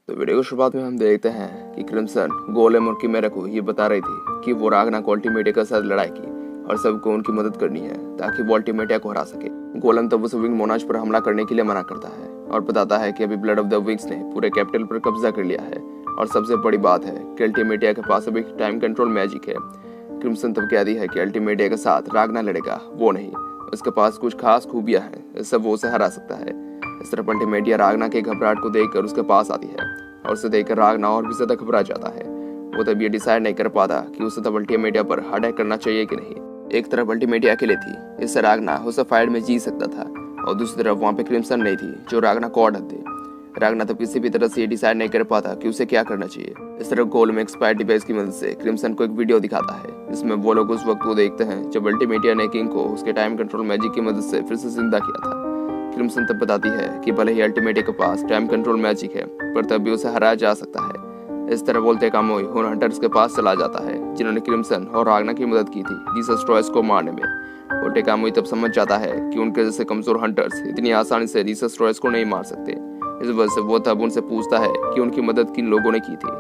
तो वीडियो की शुरुआत में हम देखते हैं कि क्रिम्सन गोलेम और किमेरा को ये बता रही थी कि वो रागना को अल्टीमेटिया के साथ लड़ाई की और सबको उनकी मदद करनी है ताकि वो अल्टीमेटिया को हरा सके। गोलेम तब उसे विंग मोनाज पर हमला करने के लिए मना करता है और बताता है कि अभी ब्लड ऑफ द विंग्स ने पूरे कैपिटल पर कब्जा कर लिया है और सबसे बड़ी बात है कि अल्टीमेटिया के पास अभी टाइम कंट्रोल मैजिक है। क्रिम्सन तब कहती है कि अल्टीमेटिया के साथ रागना लड़ेगा, वो नहीं, उसके पास कुछ खास खूबियां हैं, इससे वो उसे हरा सकता है। इस तरफ अल्टीमेटिया रागना के घबराहट को देखकर उसके पास आती है और उसे देखकर रागना और भी ज्यादा घबरा जाता है। वो तब ये डिसाइड नहीं कर पाता कि उसे तब अल्टीमेटिया पर अटैक करना चाहिए कि नहीं। एक तरफ अल्टीमेटिया अकेले थी, इससे रागना उस फाइट में जीत सकता था और दूसरी तरफ वहाँ पे क्रिम्सन नहीं थी जो रागना को ऑर्डर दे। रागना तब किसी भी तरह से ये डिसाइड नहीं कर पाता कि उसे क्या करना चाहिए। इस तरह गोल में एक्सपायर्ड डिवाइस की मदद से क्रिम्सन को एक वीडियो दिखाता है जिसमें वो लोग उस वक्त को देखते हैं जब अल्टीमेटिया ने किंग को उसके टाइम कंट्रोल मैजिक की मदद से फिर से जिंदा किया था। क्रिम्सन तब बताती है कि भले ही अल्टीमेटिया के पास टाइम कंट्रोल मैजिक है पर तब भी उसे हराया जा सकता है। इस तरह बोलते कामोई उन हंटर्स के पास चला जाता है जिन्होंने क्रिम्सन और रागना की मदद की थी जीसस ट्रॉयस को मारने में। बोलते कामोई तब समझ जाता है कि उनके जैसे कमजोर हंटर्स इतनी आसानी से जीसस ट्रॉयस को नहीं मार सकते। इस वजह से वो तब उनसे पूछता है कि उनकी मदद किन लोगों ने की थी।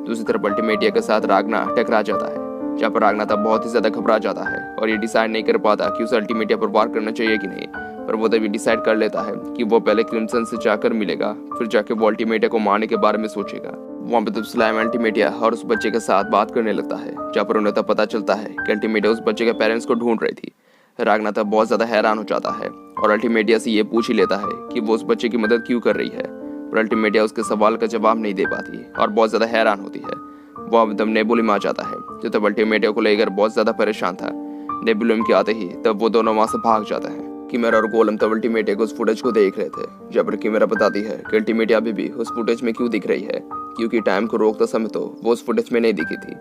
दूसरी तरफ अल्टीमेटिया के साथ रागना टकरा जाता है जहाँ पर रागना तब बहुत ही ज्यादा घबरा जाता है और ये डिसाइड नहीं कर पाता कि उसे अल्टीमेटिया पर वार करना चाहिए कि नहीं। पर वो तभी डिसाइड कर लेता है कि वो पहले क्रिम्सन से जाकर मिलेगा, फिर जाके वो अल्टीमेटिया को मारने के बारे में सोचेगा। वहाँ पे तब स्लाइम अल्टीमेटिया और उस बच्चे के साथ बात करने लगता है जहाँ पर उन्हें तब पता चलता है कि अल्टीमेटिया उस बच्चे के पेरेंट्स को ढूंढ रही थी। रागना तब बहुत ज्यादा हैरान हो जाता है और अल्टीमेटिया से ये पूछ ही लेता है कि वो उस बच्चे की मदद क्यों कर रही है, पर अल्टीमेटिया उसके सवाल का जवाब नहीं दे पाती और बहुत ज्यादा हैरान होती है। वो अब तब नेबुलम आ जाता है जो तब अल्टीमेटिया को लेकर बहुत ज्यादा परेशान था। नेबुलम के आते ही तब वो दोनों वहां से भाग जाते हैं। किमेरा और गोलम तब अल्टीमेटिया को उस फुटेज को देख रहे थे जहाँ पर किमेरा बताती है कि अल्टीमेटिया अभी भी उस फुटेज में क्यों दिख रही है, क्योंकि टाइम को रोकते समय तो वो उस फुटेज में नहीं दिखी थी।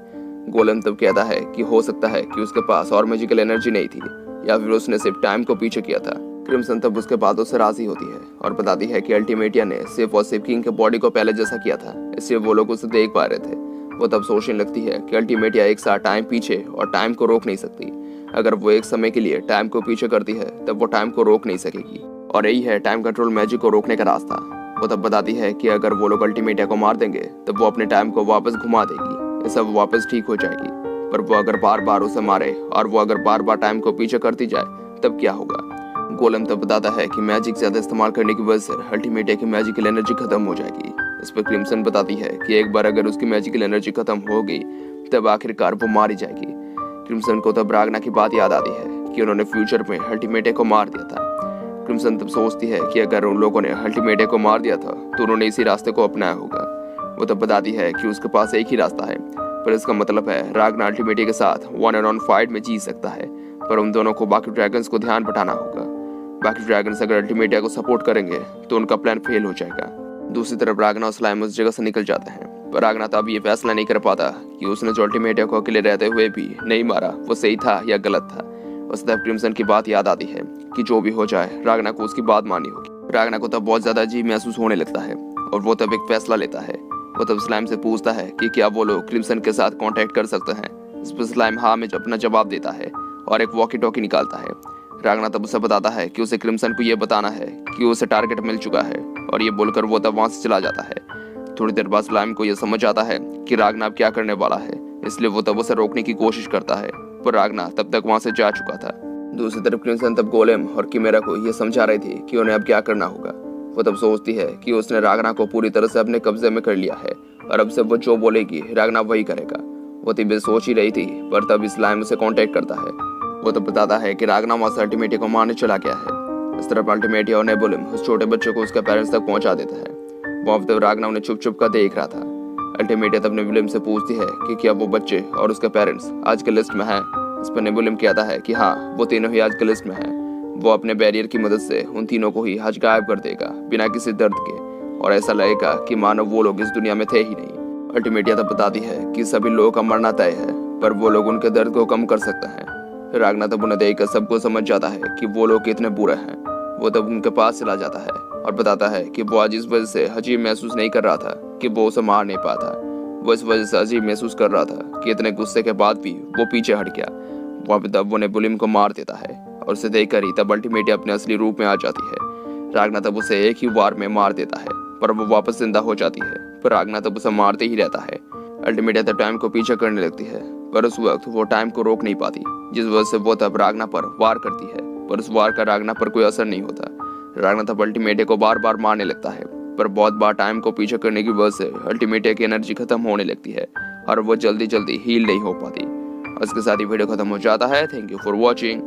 गोलम तब कहता है कि हो सकता है कि उसके पास और मैजिकल एनर्जी नहीं थी या फिर उसने सिर्फ टाइम को पीछे किया था। क्रिम्सन तब उसके बातों से राजी होती है और बताती है कि अल्टीमेटिया ने सिर्फ और सिर्फ किंग के बॉडी को पहले जैसा किया था, इसलिए वो लोग उसे देख पा रहे थे। वो तब सोचने लगती है कि अल्टीमेटिया एक साथ टाइम पीछे और टाइम को रोक नहीं सकती। अगर वो एक समय के लिए टाइम को पीछे करती है तब वो टाइम को रोक नहीं सकेगी और यही है टाइम कंट्रोल मैजिक को रोकने का रास्ता। वो तब बताती है कि अगर वो लोग अल्टीमेटिया को मार देंगे तब वो अपने टाइम को वापस घुमा देगी, इससे वो वापस ठीक हो जाएगी। पर वो अगर बार बार उसे मारे और वो अगर बार बार टाइम को पीछे करती जाए तब क्या होगा। गोलम तब बताता है कि मैजिक ज्यादा इस्तेमाल करने की वजह से अल्टीमेटिया की मैजिकल एनर्जी खत्म हो जाएगी। इस पर क्रिम्सन बताती है कि एक बार अगर उसकी मैजिकल एनर्जी खत्म हो गई तब आखिरकार वो मारी जाएगी। क्रिम्सन को तब रागना की बात याद आती है कि उन्होंने फ्यूचर में अल्टीमेटिया को मार दिया था। क्रिम्सन तब सोचती है कि अगर उन लोगों ने अल्टीमेटिया को मार दिया था तो उन्होंने इसी रास्ते को अपनाया होगा। वो तब बताती है कि उसके पास एक ही रास्ता है, पर इसका मतलब है रागना अल्टीमेटिया के साथ 1-on-1 फाइट में जीत सकता है, पर उन दोनों को बाकी ड्रैगन्स को ध्यान बटाना होगा। बाकी ड्रैगन्स अगर अल्टीमेटिया को सपोर्ट करेंगे तो उनका प्लान फेल हो जाएगा। दूसरी तरफ रागना और स्लाइम उस जगह से निकल जाते हैं, पर रागना तब ये फैसला नहीं कर पाता कि उसने जो अल्टीमेटिया को अकेले रहते हुए भी नहीं मारा वो सही था या गलत था। उसे तब क्रिम्सन की बात याद आती है कि जो भी हो जाए रागना को उसकी बात माननी होगी। रागना को तब बहुत ज्यादा अजीब महसूस होने लगता है और वो तब एक फैसला लेता है। वो तब स्लाइम से पूछता है कि क्या वो लोग क्रिम्सन के साथ कांटेक्ट कर सकते हैं। इस पर स्लाइम हाँ में अपना जवाब देता है और एक वॉकी टॉकी निकालता है। रागना तब उसे बताता है कि उसे क्रिम्सन को ये बताना है कि उसे टारगेट मिल चुका है और ये बोलकर वो तब वहां से चला जाता है। थोड़ी देर बाद स्लाइम को यह समझ आता है कि रागना अब क्या करने वाला है, इसलिए वो तब उसे रोकने की कोशिश करता है, पर रागना तब तक वहां से जा चुका था। दूसरी तरफ क्रिम्सन तब गोलेम और किमेरा को यह समझा रही थी कि उन्हें अब क्या करना होगा। वो तब सोचती है कि उसने रागना को पूरी तरह से अपने कब्जे में कर लिया है और अब से वो जो बोलेगी रागना वही करेगा। वो तब सोच ही रही थी, पर तब स्लाइम उसे कांटेक्ट करता है। वो तब बताता है कि रागना वहां से अल्टीमेटिया को मारने चला गया है। इस तरफ अल्टीमेटिया और नेबुलम उस छोटे बच्चे को उसके पेरेंट्स तक पहुंचा देता है। वहाँ तब रागना उन्हें छुप छुप कर देख रहा था। अल्टीमेटिया तब नेबुलम से पूछती है कि क्या वो बच्चे और उसके पेरेंट्स आज के लिस्ट में हैं। इस पर नेबुलम कहता है कि हाँ, वो तीनों ही आज के लिस्ट में हैं। वो अपने बैरियर की मदद से उन तीनों को ही आज गायब कर देगा बिना किसी दर्द के और ऐसा लगेगा कि मानो वो लोग इस दुनिया में थे ही नहीं। अल्टीमेटिया तब बताती है कि सभी लोगों का मरना तय है, पर वो लोग उनके दर्द को कम कर सकते हैं। रागना तब उन्हें देखकर सबको समझ जाता है कि वो लोग कितने बुरे हैं। वो तब उनके पास चला जाता है और बताता है कि वो आज इस वजह से अजीब महसूस नहीं कर रहा था कि वो उसे मार नहीं पाता। वो इस वजह से अजीब महसूस कर रहा था कि इतने गुस्से के बाद भी वो पीछे हट गया। वहाँ पे तब वो नेबुलम को मार देता है और उसे देखकर ही तब अल्टीमेटिया अपने असली रूप में आ जाती है। रागना तब उसे एक ही वार में मार देता है, पर वो वापस जिंदा हो जाती है, पर रागना तब उसे मारते ही रहता है। अल्टीमेटा तब टाइम को पीछे करने लगती है, पर उस वक्त वो टाइम को रोक नहीं पाती, जिस वजह से वो तब रागना पर वार करती है, पर उस वार का रागना पर कोई असर नहीं होता। रागना तब अल्टीमेटा को बार बार मारने लगता है, पर बहुत बार टाइम को पीछे करने की वजह से अल्टीमेटा की एनर्जी खत्म होने लगती है और वो जल्दी जल्दी हील नहीं हो पाती। और इसके साथ ही वीडियो खत्म हो जाता है। Thank you for watching.